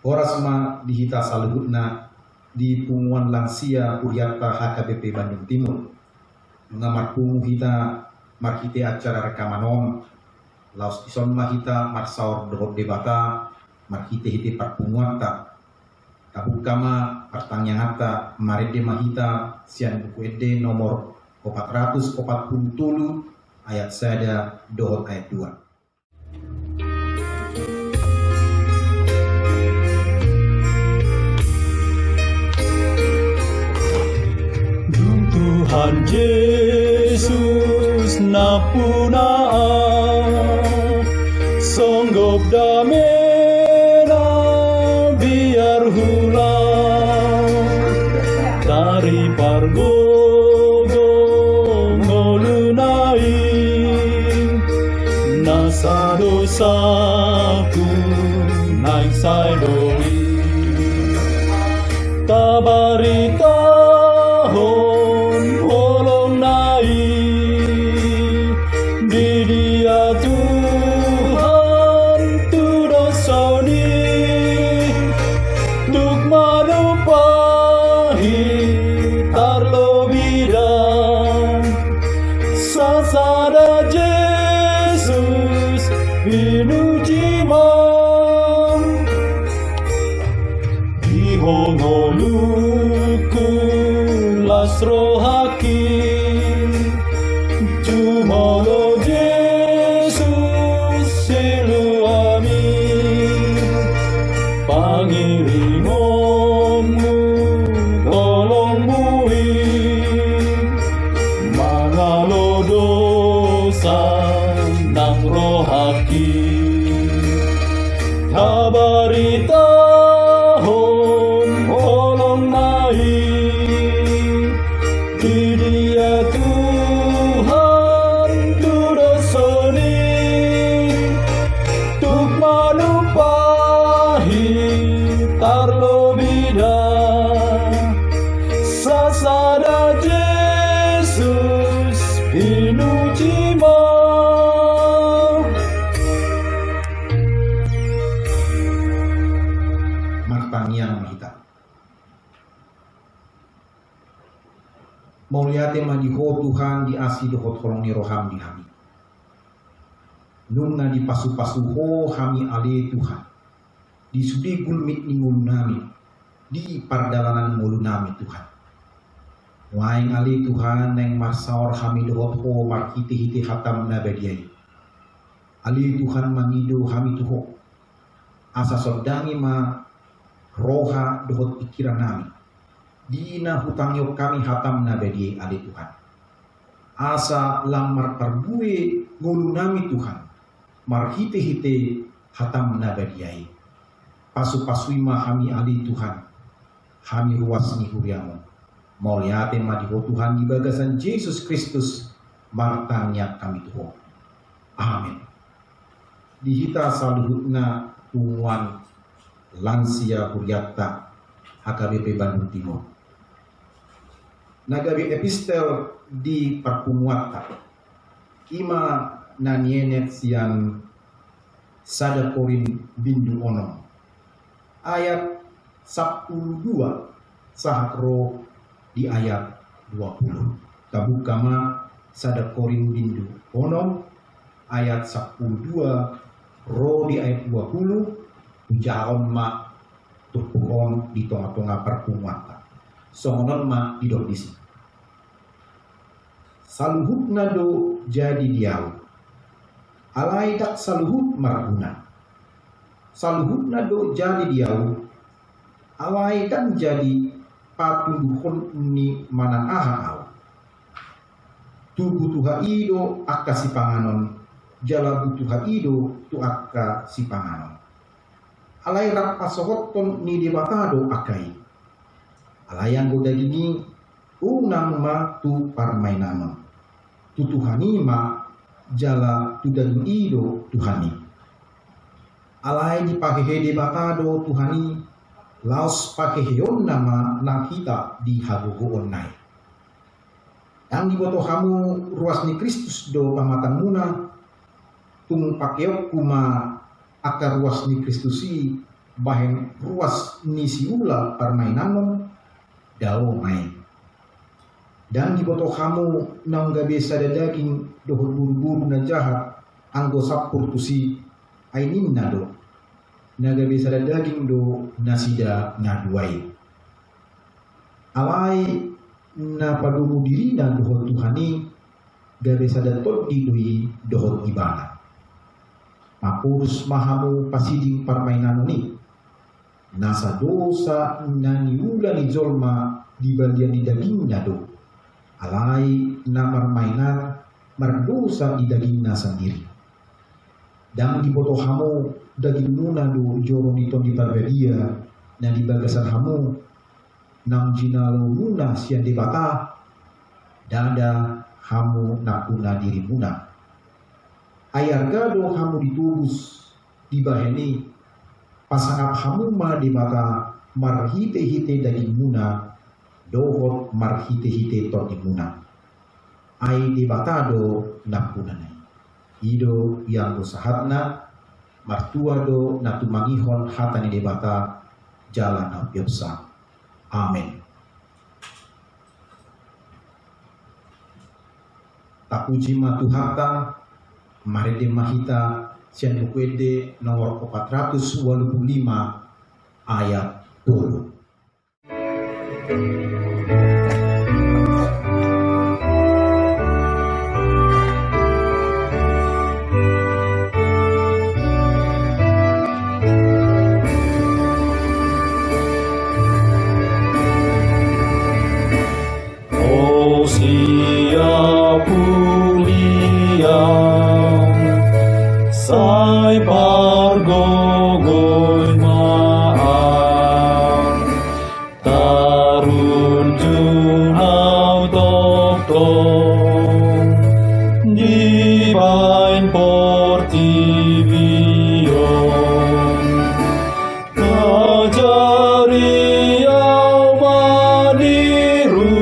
Horasma dihita saluhutna di punguan lansia Puriata HKBP Bandung Timur. Mengamar pungu hita markite acara rekamanom. Laos ison mahita marsaur dohot debata markite hite parpunguata. Kabukama pertanyaan marede mahita sian buku ede nomor 440 ayat sada dohot ayat 2. Tuhan Yesus napunaan songgok damena biar hulang dari pargogo ngolunai nasa dosaku naik saidoli tabarita Sasada Jesus binujimam ihongoluku lasrohaki jumolo Jesus siluami pangiringonmu tolong bui nang rohaki tabarita hon olong nahi di dia Tuhan tudosoni tuk manupahi tarlobida sasada Jesus pinujima. Martangiang mahita mauliate madiho Tuhan diasi dohot holong ni roham di hami nungna di pasu-pasuho hami ale Tuhan di sudi gulmit ni ngulunami di pardalanan ngulunami Tuhan waing ale Tuhan neng marsaor hami dohot ho markite-hite hatam nabadiai ale Tuhan mangido hami tuho asa sodangi ma roha dohot pikiran nami dina hutang yok kami hatam nabadiai ale Tuhan asa lamar parbue ngulu nami Tuhan marhite-hite hatam nabadiai pasu-pasui ma hami ale Tuhan hami ruas ni huriamu mauliate madiho Tuhan di bagasan Yesus Kristus martanya kami tuho amin. Dihita saluhutna punguan lansia Huriata HKBP Bandung Timur. Nagabi epistel di parpunguata ima nanienet sian sada korin bindu onom ayat 12 sahakro di ayat 20 tabukama sada korin bindu onom ayat 12 ro di ayat 20 jaon ma tupuhon di tonga-tonga perpunguata songonon ma idol disi saluhut nado jadi diau alai tak saluhut maraguna saluhut nado jadi diau alai kan jadi patunduhon ni mana ahau tubuh tuha ido akka si panganon jala butuha ido tu akka si panganon alai rak pasohoton ni debatado akai alayan goda gini unang ma tu parmainama tu tuhani ma jala tu dan ido tuhani alai di pakehe debatado tuhani laos pakeheon nama nakita di hagogo onai yang diboto kamu ruas ni Kristus do pamatan muna tung pakeok kuma akar ruas ni Kristusi bahen ruas nisi ula permainan dao main. Dan di boto kamu nang gabe sada daging dohor buru-buru na jahat anggo sapur tusi ainin nado. Naga be sada daging do nasida naduai. Awai na padumu diri na dohor Tuhani gabe sada tot didui dohor ibana. Mapurus mahamu pasiding permainan ni. Nasa dosa naniula ni jolma di bagian di daging nado. Alai na permainan merdosa di dagingnya sendiri. Dan di boto hamu daging muna do joro nito di parbedia na di bagasan hamu nang jinalo muna sian debata dada hamu nakuna diri muna. Ayar gado hamu ditubus di baheni pasangap hamu ma debata marhite-hite daging muna dohot marhite-hite tot imuna. Ai debatado napunanai. Ido yang usahatna martua do natumangihon hatani debata jalan apiopsa. Amin. Tapuji matuhata marede mahita sian bukuede nomor 485 ayat 10. Sai pargogoy maan tarun junau toktong di bain portivion kajari au maniru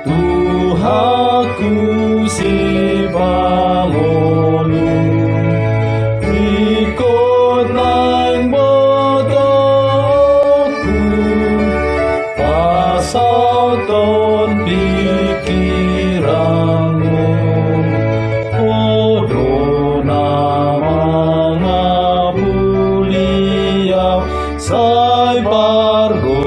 Tuhaku si pangolu ikut nang botoku pasal ton pikiranmu podo nama ngapulia sai pargogoy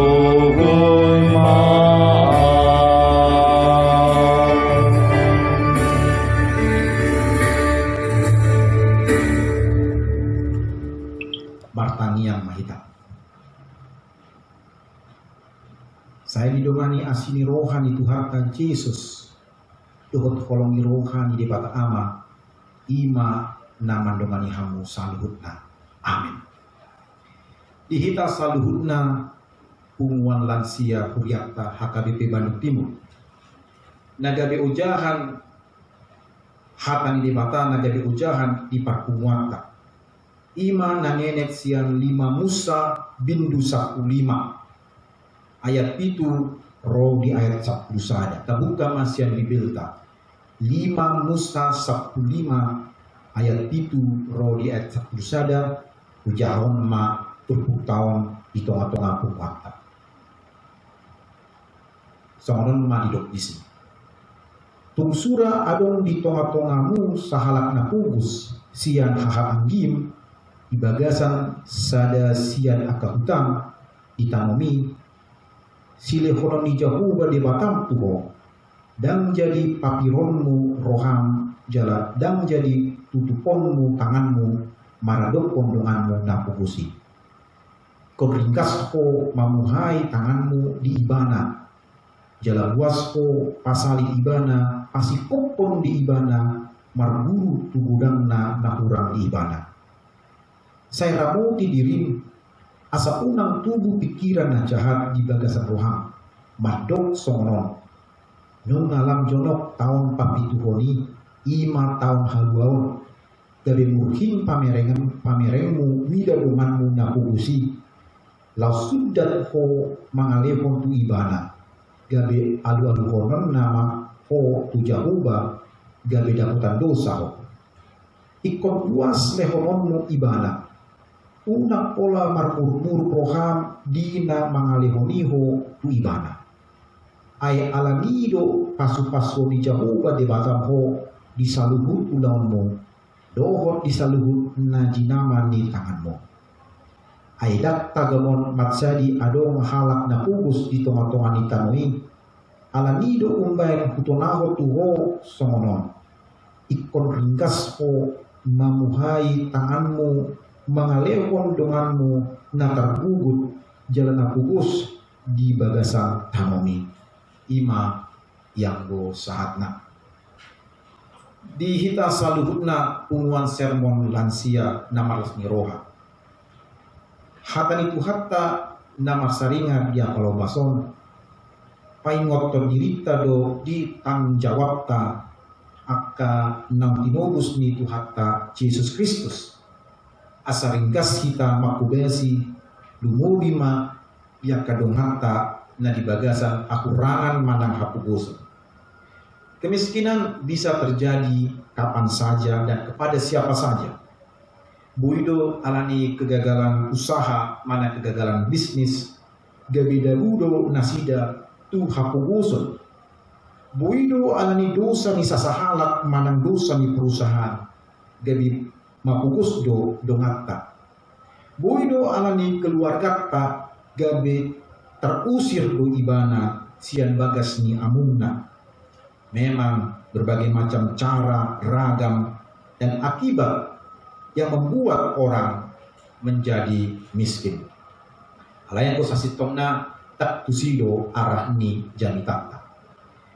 Bartani yang mahita. Saya didongani asini rohani Tuhan Yesus. Tuhut kolongi rohani di bata ama. Ima naman dongani hamu saluhutna. Amin. Dihita saluhutna punguan lansia Huryakta HKBP Bandung Timur. Nagabe ujahan hatani di bata nagabe ujahan di parkumuata. Ima nangenek sian 5 Musa bindu 15 ayat itu roh di ayat 10 saja tabuka masian dibilta 5 Musa 15 ayat itu roh di ayat 10 saja ujahon ma turpuk tahun di tengah-tengah pungkata songon ma didok isi tungsura adon di tengah-tengahmu sahalak na pugus sian haha anggim di bagasan sada sian aka hutang itamomi sile horon di jahuba de batam tuho dan jadi papironmu roham jala dan jadi tutuponmu tanganmu maradok pondonganmu napugusi kau ringkas ko mamuhai tanganmu di ibana jala luas ko pasali ibana pasikopon di ibana marburu tugudang na nahurang di ibana. Saya ramuti dirim asa unang tubuh pikiran na jahat di bagasan roham madok songonon nung alam jonok tahun papituhoni 5 tahun haluaon gabe murhin pamerengmu widadomanmu napugusi lau sudat ho mangalehon tu ibana gabe alu-aluhonon nama ho tu jahuba gabe daputan dosa ho ikon luas lehononmu ibana Una pola marmur proham dina mangalehoniho tu ibana. Ay alanido pasu-pasu di Jahoba de batamho disaluhut ulaunmu, dohot disaluhut na jinama ni tanganmu. Ay tagamon matsadi adong halak na pubus di tonga-tonga ni tanoi, alanido umbay hutonaho tuho songonon. Ikon ringkas po mamuhay tanganmu, mangalehon donganmu na tergugut jalan na pubus di bagasan tamomi. Ima yang go sahatna. Di hita saluhutna punguan sermon lansia namar roha. Hatan itu hatta namar saringa dia kalau bason. Paingot dirita do di tanggung jawab ta akka nang tinobus ni tu hatta Yesus Kristus. Asaringgas hita makubesi lumubima ya kadong hatta na di bagasan akurangan manang hapugoso. Kemiskinan bisa terjadi kapan saja dan kepada siapa saja. Buido alani kegagalan usaha, mana kegagalan bisnis, gabidarudo nasida tu hapugoso. Buido alani dosa ni sasahalat, manang dosa ni perusahaan, gabi mapugusdo dongatta. Buido alani keluargatta, gabi terusir do ibana sian bagas ni amungna. Memang berbagai macam cara, ragam, dan akibat yang membuat orang menjadi miskin. Alayan ko sasitongna tak tusido arah ni janitata.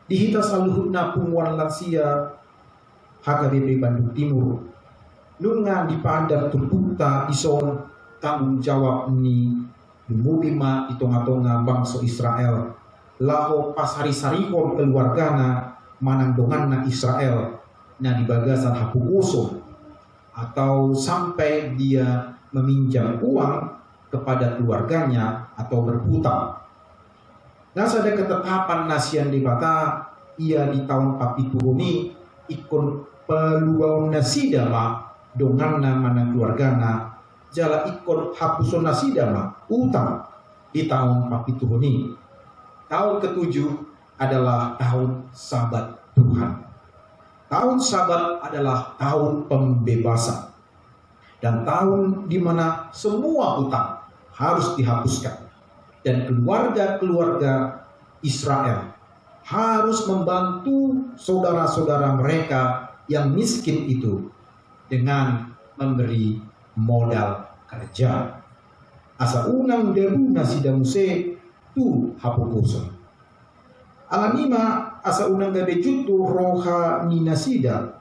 Dihita saluhutna punguan lansia HKBP Bandung Timur. Lunga di padat tuputa ison tanggung jawab ni lumubima di tonga-tonga bangsa Israel. Laho pasari-sarihon keluargana manang donganna Israel na di bagasan hapugoso, atau sampai dia meminjam uang kepada keluarganya atau berhutang. Nasa ada ketetapan nasian di bata ia di tahun papi turuni ikon peluang nasidama donganna manang keluargana jala ikon hapuson nasidama utang di tahun papi turuni. Tahun ketujuh adalah tahun Sabat Tuhan. Tahun Sabat adalah tahun pembebasan dan tahun di mana semua utang harus dihapuskan dan keluarga-keluarga Israel harus membantu saudara-saudara mereka yang miskin itu dengan memberi modal kerja. Asa unang debu nasida muse tu hapugoso. Alanima asa unang gabe jutu roha ni nasida.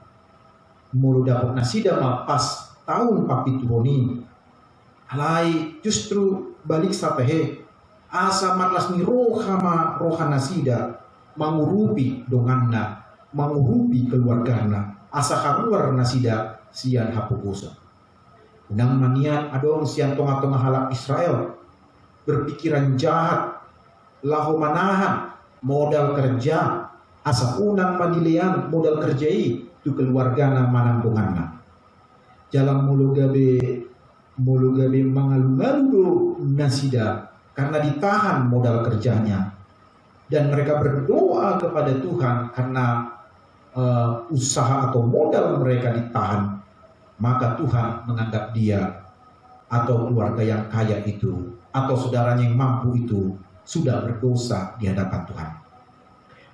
Mulu dapat nasida ma pas tahun papi turoni. Alai justru balik sapehe asa matlas ni roha ma roha nasida mangurupi donganna, mangurupi keluargana. Asa karuar nasida sian hapugoso. Unang manian adong sian tonga-tonga halak Israel berpikiran jahat, lahu manahan modal kerja, asa unang manilean modal kerjai tu keluargana manang donganna. Jalan mulu gabe mangalu-ngalu nasida karena ditahan modal kerjanya, dan mereka berdoa kepada Tuhan karena usaha atau modal mereka ditahan, maka Tuhan menganggap dia atau keluarga yang kaya itu atau saudaranya yang mampu itu sudah berdosa di hadapan Tuhan.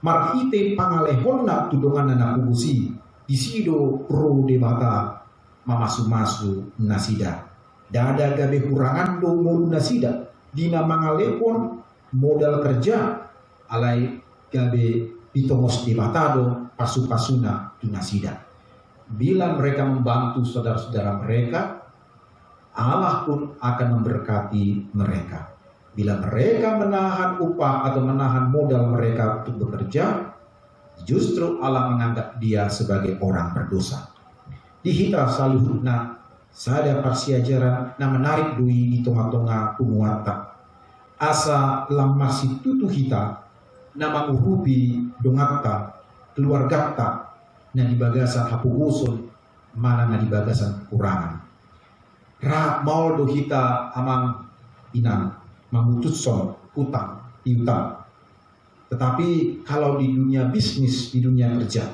Marhite pangalehonna tudongan anak kubusi disido pro debata mamasu-masu nasida. Dada gabe hurangan do mulu nasida dina mangalepon modal kerja alai gabe pitongos debatado pasu-pasuna tu nasida. Bila mereka membantu saudara-saudara mereka, Allah pun akan memberkati mereka. Bila mereka menahan upah atau menahan modal mereka untuk bekerja, justru Allah menganggap dia sebagai orang berdosa. Dihita saluhutna sada parsiajaran na menarik dui di tonga-tonga pumuata. Asa lamasi tutu hita na manguhubi dongatta keluargatta na di bagasan hapugoson mana na di bagasan kekurangan. Maul do hita amang inang mangututson utang piutang. Tetapi kalau di dunia bisnis, di dunia kerja,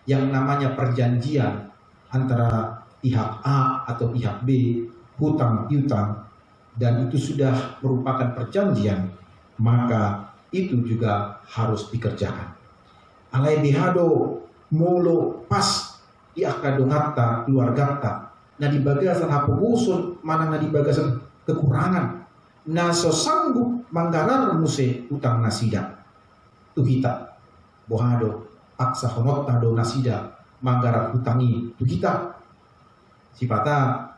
yang namanya perjanjian antara pihak A atau pihak B, hutang piutang, dan itu sudah merupakan perjanjian, maka itu juga harus dikerjakan. Alai bihado molo pas di akadongata keluargata, nah di bagasan hapu usun mana na di bagasan kekurangan, nah so sanggup manggarar muse utang nasida tu kita bohado paksa honota do nasida manggarar utangi tu kita sifata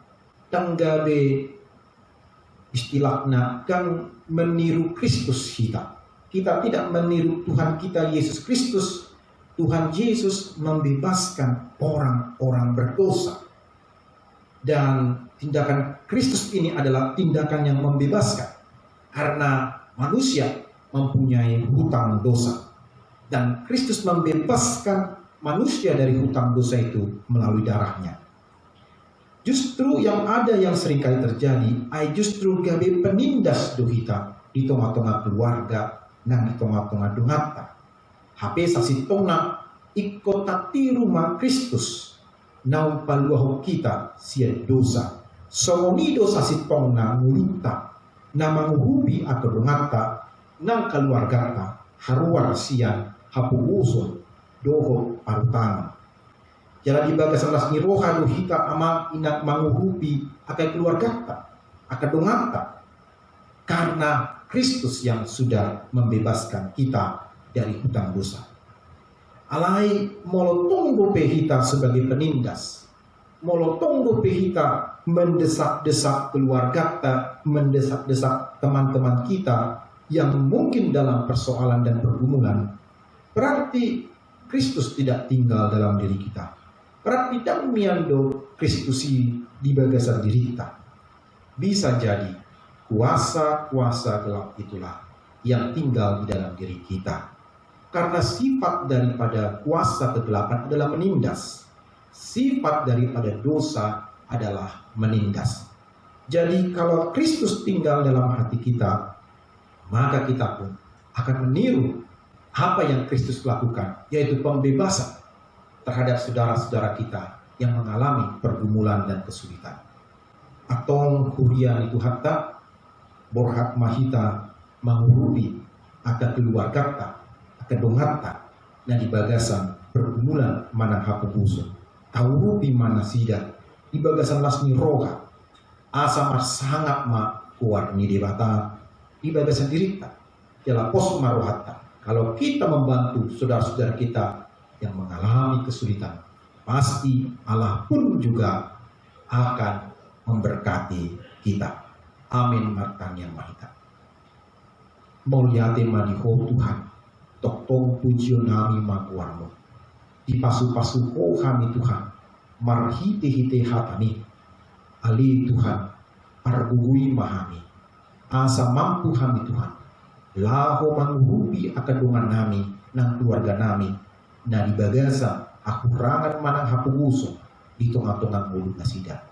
tanggabe istilahnya kan meniru Kristus kita. Kita tidak meniru Tuhan kita Yesus Kristus. Tuhan Yesus membebaskan orang-orang berdosa. Dan tindakan Kristus ini adalah tindakan yang membebaskan. Karena manusia mempunyai hutang dosa. Dan Kristus membebaskan manusia dari hutang dosa itu melalui darahnya. Justru yang ada yang seringkali terjadi, justru gabe penindas do kita di tengah-tengah keluarga, nang di tengah-tengah dungata. HP sasitongna ikotati rumah Kristus, nau paluaho kita sia dosa. Somoni dosa sitongna nguluta, na manghubi atau dungata, nang keluargata haruar sian hapu usun doho parutang. Jalan di bagasan lasni roha do hita ama inak manguhupi akan keluargata, akan dongata. Karena Kristus yang sudah membebaskan kita dari hutang dosa. Alai molotong dope hita sebagai penindas. Molotong dope hita mendesak-desak keluargata, mendesak-desak teman-teman kita yang mungkin dalam persoalan dan pergumulan. Berarti Kristus tidak tinggal dalam diri kita. Berarti damiando Kristusi di bagasan diri kita. Bisa jadi kuasa-kuasa gelap itulah yang tinggal di dalam diri kita. Karena sifat daripada kuasa kegelapan adalah menindas. Sifat daripada dosa adalah menindas. Jadi kalau Kristus tinggal dalam hati kita, maka kita pun akan meniru apa yang Kristus lakukan, yaitu pembebasan terhadap saudara-saudara kita yang mengalami pergumulan dan kesulitan. Atong hurian itu hatta borhat mahita manghurubi ada keluargata, ada dongata, dan di bagasan pergumulan mana hapubusun. Taurubi mana sida di bagasan lasni roha asa sangat ma kuat ni debata di bagasan dirita jala pos marohata. Kalau kita membantu saudara-saudara kita yang mengalami kesulitan, pasti Allah pun juga akan memberkati kita. Amin martan yang mahita. Mulyate madiho Tuhan, toktong pujian nami makuarmu. Di pasu-pasu kami Tuhan, marhite-hite hatani. Ali Tuhan, argugui mahami. Asa mampu kami Tuhan. Laho manghubi akadungan nami, nang keluarga nami. Na di bagasa aku rangan manang hapuguso di tengah-tengah mulut nasida.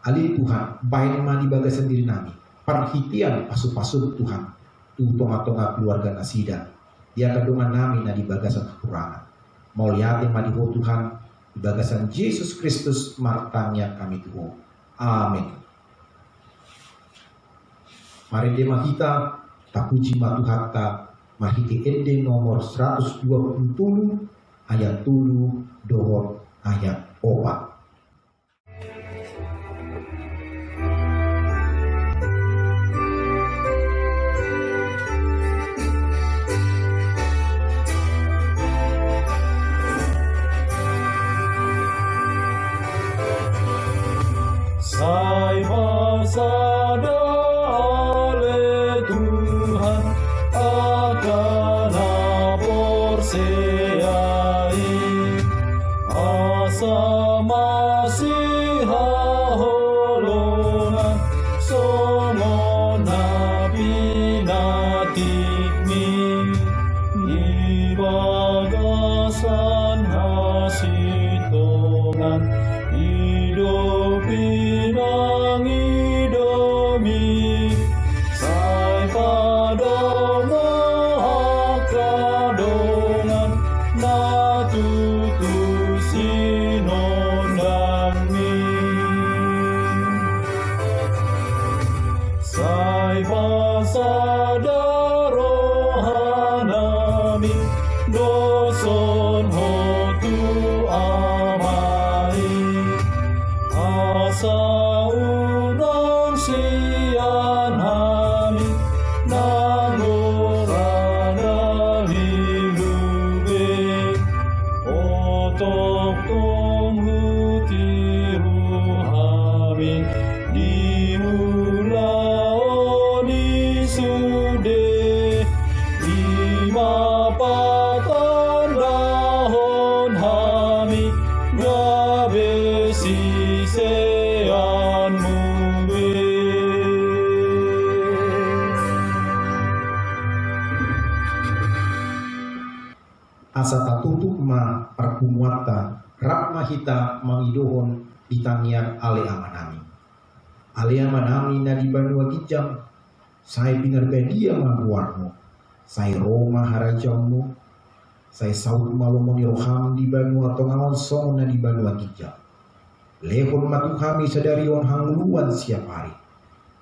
Ali Tuhan, baik ma di bagasan diri nami. Perhitian pasu-pasu Tuhan, tu tengah-tengah keluarga nasida. Dia kadungan nami na di bagasan kekurangan. Mulyate madiho Tuhan, di bagasan Yesus Kristus martanya kami Tuhan. Amin. Mari dema kita tapuji matuhatta mahiti ende nomor 120 ayat 7 dohor ayat 4. Sai pasada oleh Tuhan akan aborseai asama sai pasada rohanami doson hotu amai asa unon sian hami nangorana hilube otok tongutiru hami diulaoni sude lima patan dahon hami gabe sisean mube. Asa tatutup ma perkumuatan rapma hita mangidohon ditangian ale amanami. Ale amanami na di banua kijam, saya pingar bedia mangguarmo, saya Roma harajammu, saya saud malomoni roham di banua tongaon song na di banua kijam. Lehon matu kami sadari on hanguluan siap hari.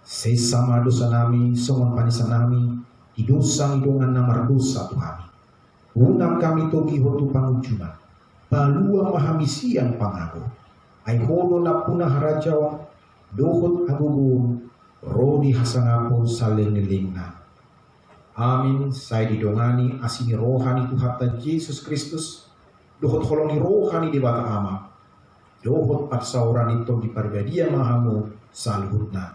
Sesama dosa nami, songon panisan nami, di dosa idongan namar dosa Tuhan. Unang kami togi hotu pangujuman, balua mahamisian pangago, ay hono na punah harajaw, dohot agugun, rodi hasangapon saleng-lengna. Amin, saya didongani asini rohani Tuhan Yesus Kristus, dohot holoni rohani di bata ama, dohot parsauran itu di parbadia mahamu saluhutna.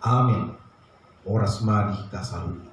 Amin. Oras madi kasaluhutna.